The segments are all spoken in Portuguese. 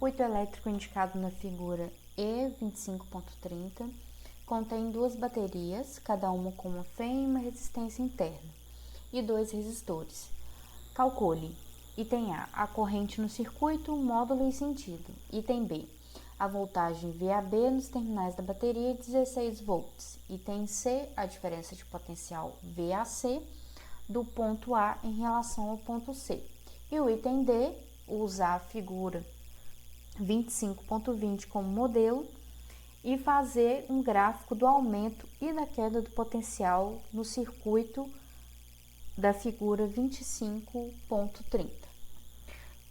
circuito elétrico indicado na figura E25.30 contém duas baterias, cada uma com uma fém e uma resistência interna, e dois resistores. Calcule. Item A corrente no circuito, módulo e sentido. Item B, a voltagem VAB nos terminais da bateria é 16 volts. Item C, a diferença de potencial VAC do ponto A em relação ao ponto C. E o item D, usar a figura 25.20 como modelo e fazer um gráfico do aumento e da queda do potencial no circuito da figura 25.30.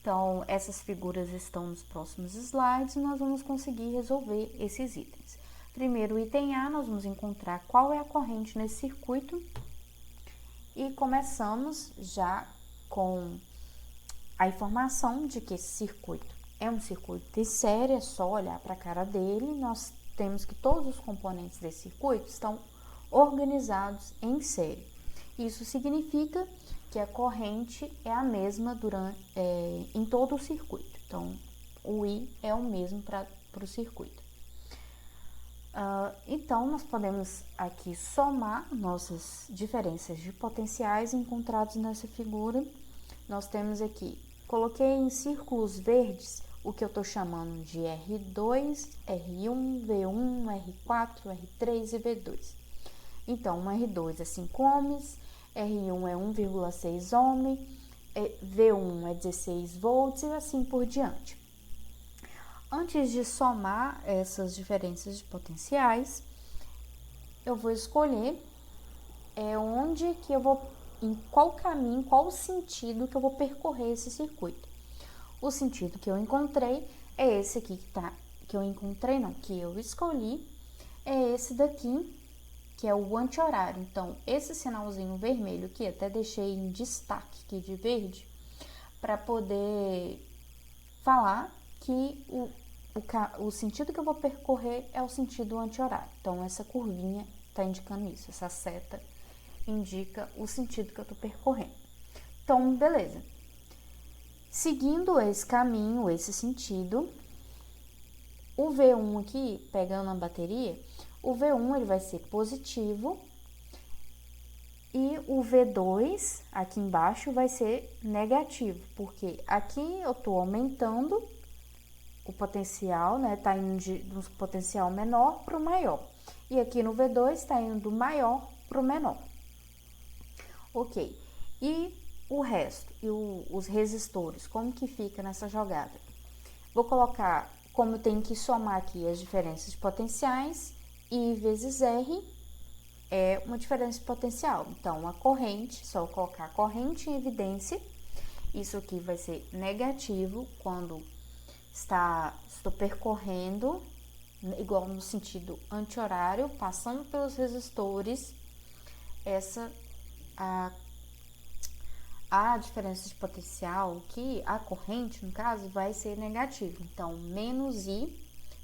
Então, essas figuras estão nos próximos slides e nós vamos conseguir resolver esses itens. Primeiro, o item A, nós vamos encontrar qual é a corrente nesse circuito e começamos já com a informação de que esse circuito é um circuito de série, é só olhar para a cara dele, nós temos que todos os componentes desse circuito estão organizados em série. Isso significa que a corrente é a mesma em todo o circuito. Então, o I é o mesmo para o circuito. Então, nós podemos aqui somar nossas diferenças de potenciais encontrados nessa figura. Nós temos aqui, coloquei em círculos verdes o que eu estou chamando de R2, R1, V1, R4, R3 e V2. Então, um R2 é 5 ohms, R1 é 1,6 ohm, V1 é 16 volts e assim por diante. Antes de somar essas diferenças de potenciais, eu vou escolher onde que eu vou, em qual caminho, qual sentido que eu vou percorrer esse circuito. O sentido que eu encontrei é esse aqui que eu escolhi, é esse daqui, que é o anti-horário. Então, esse sinalzinho vermelho aqui, até deixei em destaque aqui de verde, para poder falar que o sentido que eu vou percorrer é o sentido anti-horário. Então, essa curvinha está indicando isso, essa seta indica o sentido que eu estou percorrendo. Então, beleza. Seguindo esse caminho, esse sentido, o V1 aqui, pegando a bateria, o V1 ele vai ser positivo e o V2 aqui embaixo vai ser negativo, porque aqui eu estou aumentando o potencial, né? Tá indo do potencial menor para o maior. E aqui no V2 está indo do maior para o menor. Ok. E o resto, e os resistores, como que fica nessa jogada? Vou colocar, como eu tenho que somar aqui as diferenças de potenciais, I vezes R é uma diferença de potencial. Então, a corrente, só eu colocar a corrente em evidência, isso aqui vai ser negativo quando estou percorrendo, igual no sentido anti-horário, passando pelos resistores, a diferença de potencial, que a corrente, no caso, vai ser negativa. Então, menos I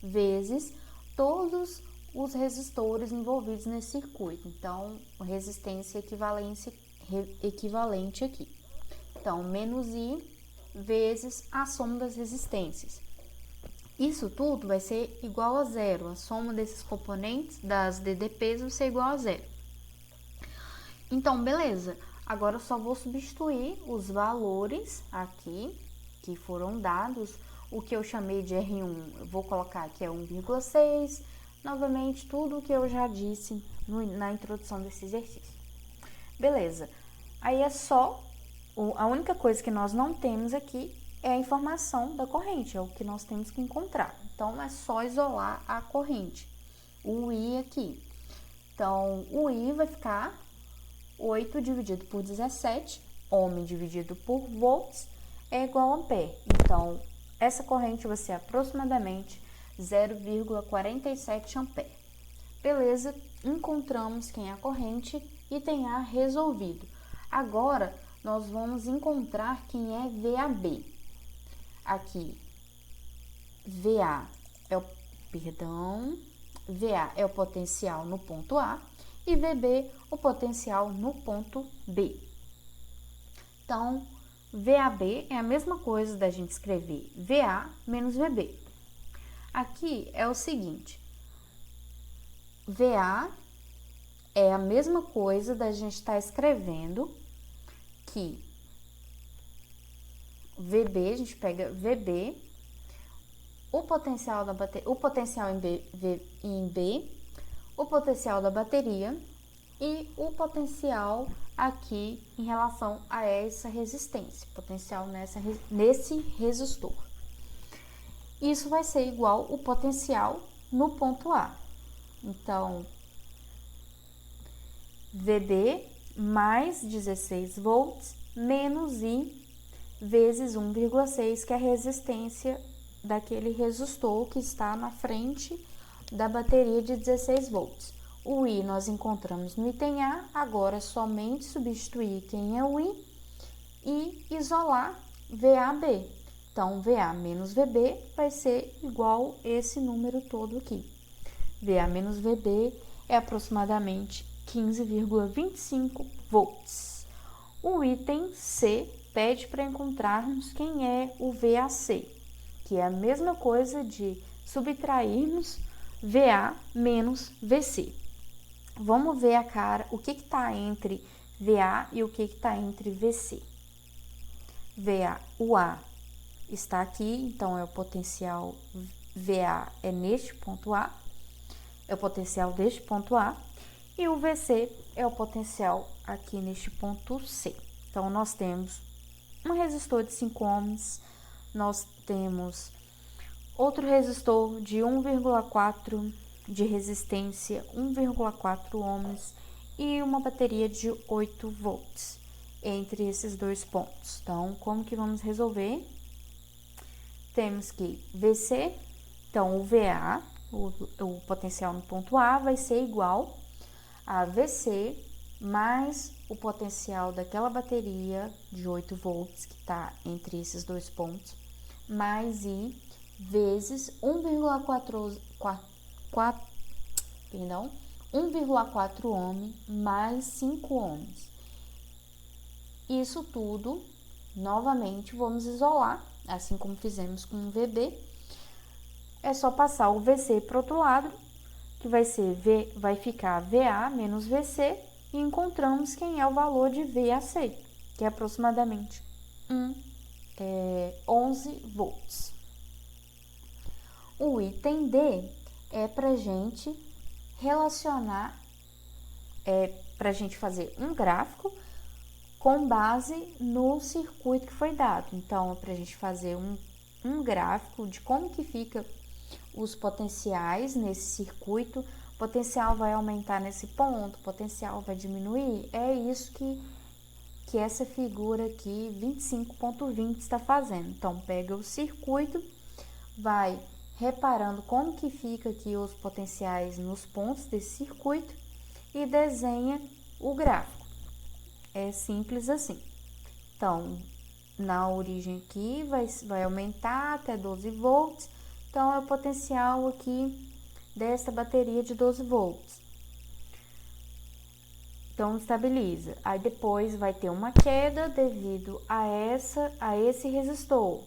vezes todos os resistores envolvidos nesse circuito. Então, resistência equivalente aqui. Então, menos I vezes a soma das resistências. Isso tudo vai ser igual a zero. A soma desses componentes, das DDPs, vai ser igual a zero. Então, beleza. Agora, eu só vou substituir os valores aqui, que foram dados. O que eu chamei de R1, eu vou colocar aqui é 1,6. Novamente, tudo o que eu já disse na introdução desse exercício. Beleza. Aí é só, a única coisa que nós não temos aqui é a informação da corrente, é o que nós temos que encontrar. Então, é só isolar a corrente, o I aqui. Então, o I vai ficar 8 dividido por 17, ohm dividido por volts, é igual a ampere. Então, essa corrente vai ser aproximadamente 0,47 ampere. Beleza, encontramos quem é a corrente e tem A resolvido. Agora, nós vamos encontrar quem é VAB. Aqui, VA é o potencial no ponto A e VB o potencial no ponto B. Então, VAB é a mesma coisa da gente escrever VA menos VB. Aqui é o seguinte, VA é a mesma coisa da gente estar escrevendo que VB, a gente pega VB, o potencial em B, o potencial da bateria e o potencial aqui em relação a essa resistência, potencial nesse resistor. Isso vai ser igual o potencial no ponto A. Então, VB mais 16 volts menos I vezes 1,6, que é a resistência daquele resistor que está na frente da bateria de 16 volts. O I nós encontramos no item A, agora é somente substituir quem é o I e isolar VAB. Então, VA menos VB vai ser igual esse número todo aqui. VA menos VB é aproximadamente 15,25 volts. O item C pede para encontrarmos quem é o VAC, que é a mesma coisa de subtrairmos VA menos VC. Vamos ver o que está entre VA e o que está entre VC. O A está aqui, então é o potencial VA é neste ponto A, é o potencial deste ponto A, e o VC é o potencial aqui neste ponto C. Então, nós temos um resistor de 5 ohms, nós temos outro resistor de 1,4 de resistência, 1,4 ohms e uma bateria de 8 volts entre esses dois pontos. Então, como que vamos resolver? Temos que VC, então o VA, o potencial no ponto A, vai ser igual a VC mais o potencial daquela bateria de 8 volts que está entre esses dois pontos, mais I vezes 1,4 ohm mais 5 ohms. Isso tudo, novamente, vamos isolar, assim como fizemos com o VB. É só passar o VC para o outro lado, que vai ficar VA menos VC, e encontramos quem é o valor de VAC, que é aproximadamente 11 volts. O item D é para a gente relacionar, para a gente fazer um gráfico com base no circuito que foi dado. Então, é para a gente fazer um gráfico de como que fica os potenciais nesse circuito. O potencial vai aumentar nesse ponto, o potencial vai diminuir. É isso que essa figura aqui, 25.20, está fazendo. Então, pega o circuito, vai reparando como que fica aqui os potenciais nos pontos desse circuito e desenha o gráfico. É simples assim. Então, na origem aqui vai aumentar até 12 volts. Então, é o potencial aqui dessa bateria de 12 volts. Então, estabiliza. Aí, depois vai ter uma queda devido a esse resistor.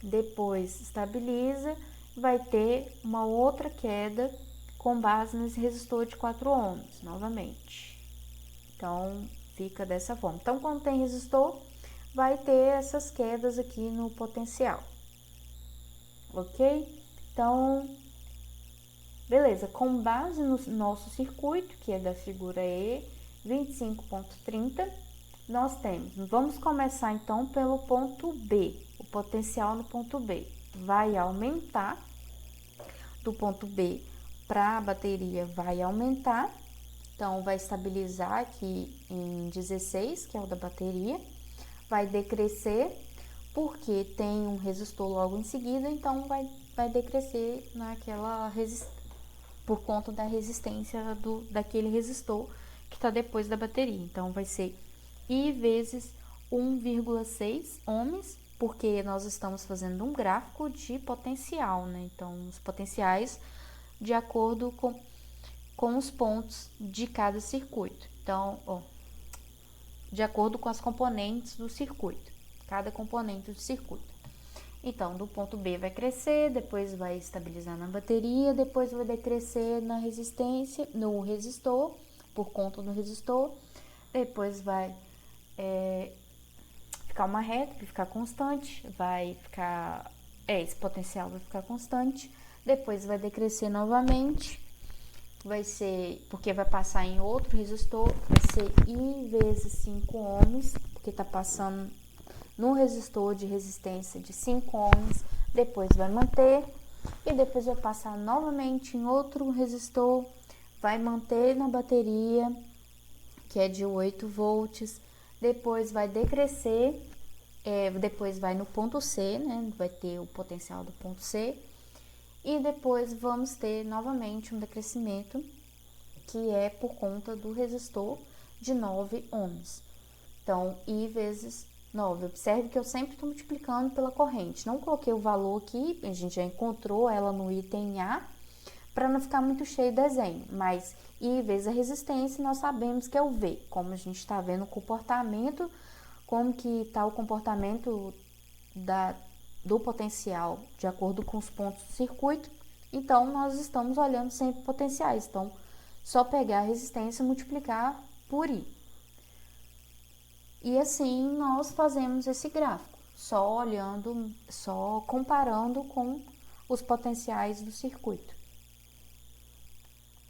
Depois, estabiliza, vai ter uma outra queda com base nesse resistor de 4 ohms, novamente. Então, fica dessa forma. Então, quando tem resistor, vai ter essas quedas aqui no potencial. Ok? Então, beleza. Com base no nosso circuito, que é da figura E, 25.30, nós temos. Vamos começar, então, pelo ponto B. O potencial no ponto B vai aumentar. Do ponto B para a bateria vai aumentar. Então, vai estabilizar aqui em 16, que é o da bateria. Vai decrescer, porque tem um resistor logo em seguida, então vai decrescer por conta da resistência daquele resistor que está depois da bateria. Então, vai ser I vezes 1,6 ohms, porque nós estamos fazendo um gráfico de potencial, né? Então, os potenciais de acordo com os pontos de cada circuito. Então, de acordo com as componentes do circuito. cada componente do circuito. Então, do ponto B vai crescer, depois vai estabilizar na bateria, depois vai decrescer na resistência, no resistor, por conta do resistor, depois vai ficar uma reta, vai ficar constante, esse potencial vai ficar constante, depois vai decrescer novamente, vai ser, porque vai passar em outro resistor, vai ser I vezes 5 ohms, porque está passando no resistor de resistência de 5 ohms, depois vai manter, e depois vai passar novamente em outro resistor, vai manter na bateria, que é de 8 volts, depois vai decrescer, depois vai no ponto C, né, vai ter o potencial do ponto C, e depois vamos ter novamente um decrescimento, que é por conta do resistor de 9 ohms. Então, I vezes 9. Observe que eu sempre estou multiplicando pela corrente. Não coloquei o valor aqui, a gente já encontrou ela no item A, para não ficar muito cheio o desenho. Mas I vezes a resistência, nós sabemos que é o V. Como a gente está vendo o comportamento, como que está o comportamento do potencial de acordo com os pontos do circuito. Então, nós estamos olhando sempre potenciais. Então, só pegar a resistência e multiplicar por I. E assim nós fazemos esse gráfico, só comparando com os potenciais do circuito.